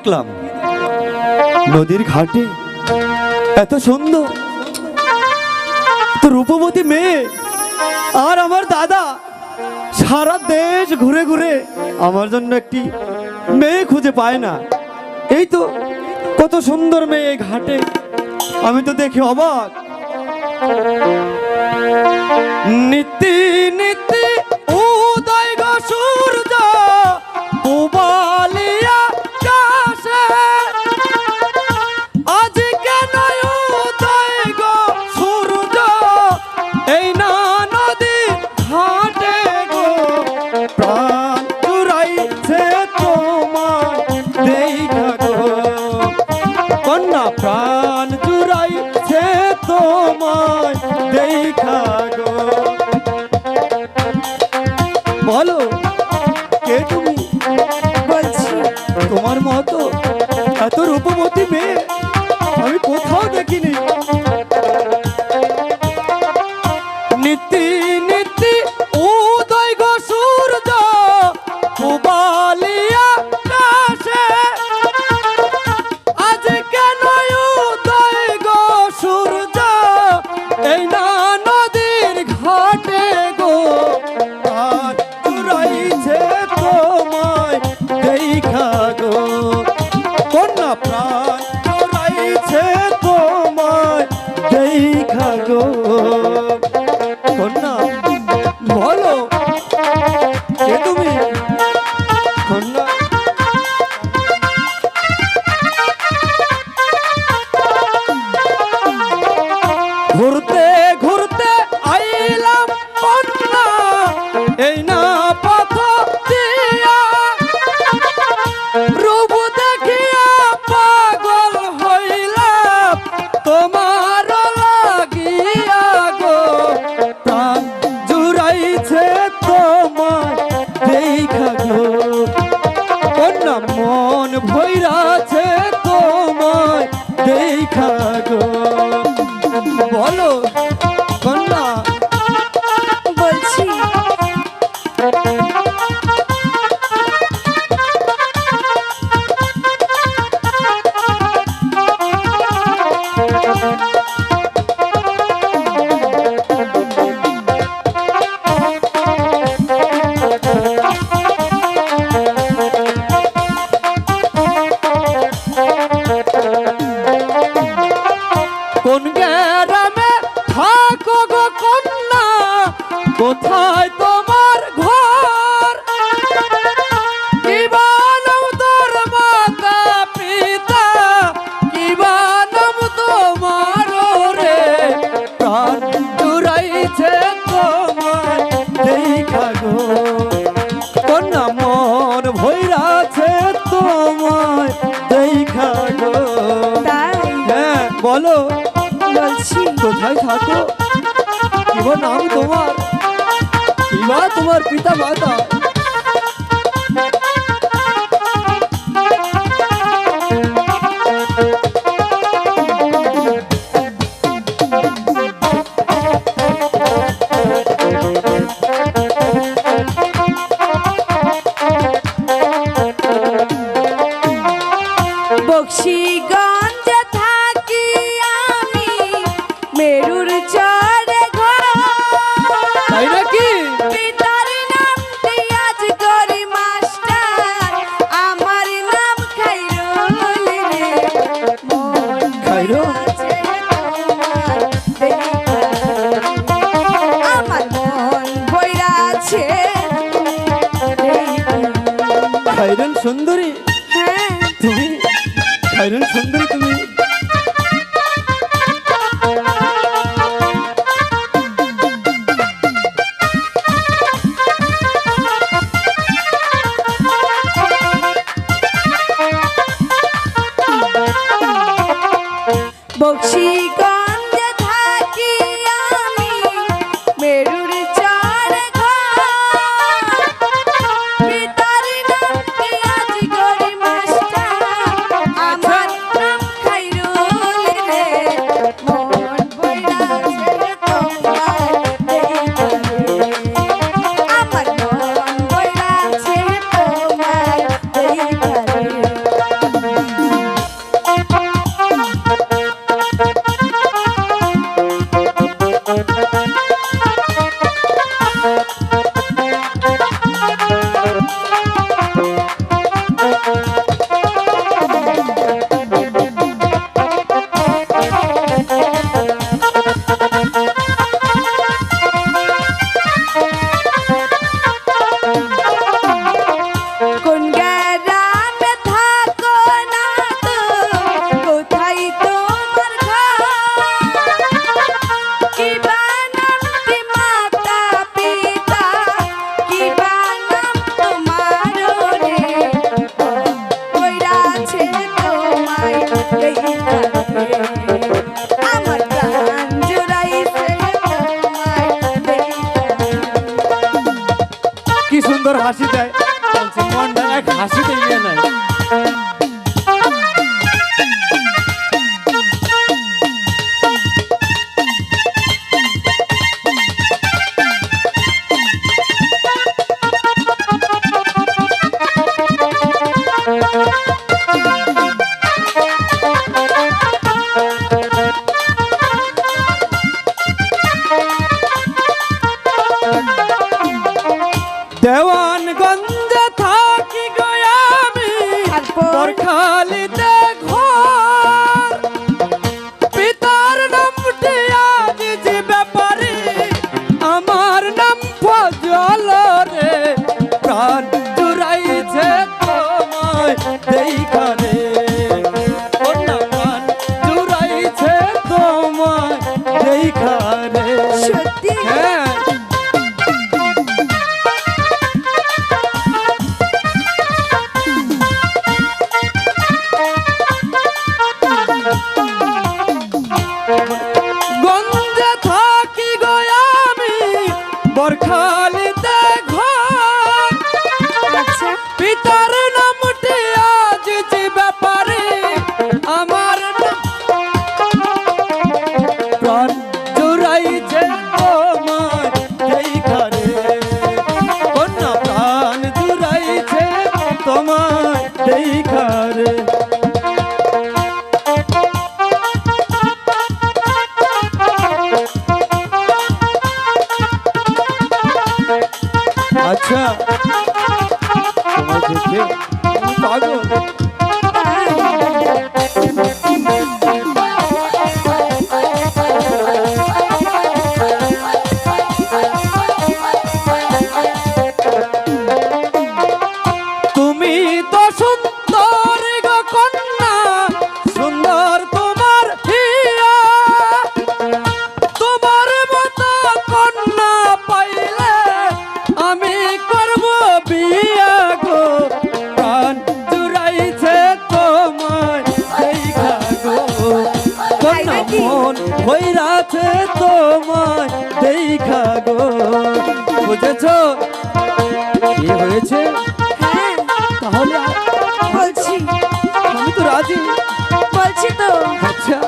দেখলাম নদীর ঘাটে এত সুন্দর তো রূপবতী মেয়ে, আর আমার দাদা সারা দেশ ঘুরে ঘুরে আমার জন্য একটি মেয়ে খুঁজে পায় না। এই তো কত সুন্দর মেয়ে এই ঘাটে, আমি তো দেখে অবাক। নীতি নীতি উদয় গো সূর্য উবালিয়া কাশে, আজ কেন উদয় গো সূর্য এই না নদী ঘাটে গো, প্রাণ চুরাইছে তোমার দেখা গো, কন্যা প্রাণ চুরাইছে তোমায় দেখা গো। বলো কে তুমি? বলছি তোমার মতো এত রূপবতী মেয়ে আমি কোথাও দেখিনি। নীতি নীতি উদয় গো সূর্য উবালিয়া কাশে, আজ কেন উদয় গো সূর্য এই না নদীর ঘাটে গো, আর চুরাইছে তোমায় দেখা গো, কন্যা প্রাণ চুরাইছে তোমায় দেখা গো। কন্যা বলো কে তুমি? কন্যা ঘুরতে ঘুরতে আইলাম কন্যা এই না পথ দিয়া, রূপ দেখিয়া পাগল হইলাম তোমার লাগিয়া গো, প্রাণ জুড়াইছে তোমায় দেখা গো, কন্যা মন ভৈরাছে তোমায় দেখা গো। বলো কন্যা। বলছি কোন গ্রামে থাকো গো কন্যা, কোথায় তোমার ঘর, কি বানাম তোর মাতা পিতা, কি বানাম তোমার রে, প্রাণ চুরাইছে তোমার দেখা গো, কন্যা মন ভৈরাছে তোমায় দেখা গো। তাই হ্যাঁ বলো বলছি কোথায় থাকো, কিবা নাম তোমার, কিবা তোমার পিতা মাতা? বক্সিগঞ্জে থাকি আমি, মেরুর চরে ঘর, তাই নাকি? পিতার নামটি আজ করি মাস্টার, আমার নাম খাইরুল রে, মন খাইরুল? আছে তোমার দেখা, আমার মন বইরা আছে দেখা। খাইরুল সুন্দরী হ্যাঁ তুমি, খাইরুল সুন্দরী তুমি। বক্সিগঞ্জে থাকি আমি, মেরুর চরে ঘর, পিতার নামটি আজ করি মাস্টার, আমার নাম খাইরুল রে, মন বইরা আছে তোমার দেখা রে, আমার মন বইরা আছে তোমার দেখা রে। আচ্ছা তোমায় দেখে আমি পাগল। তুমি তো সুন্দর গো কন্যা, সুন্দর তোমার হিয়া, তোমার মতো কন্যা পাইলে আমি করব বিয়া গো। প্রাণ জুড়াইছে তোমায় দেখা গো, কন্যা মন হইরাছে তোমায় দেখা গো। বুঝেছো কি হয়েছে? হ্যাঁ তাহলে বলছি, আমি তো রাজি। বলছি তো। আচ্ছা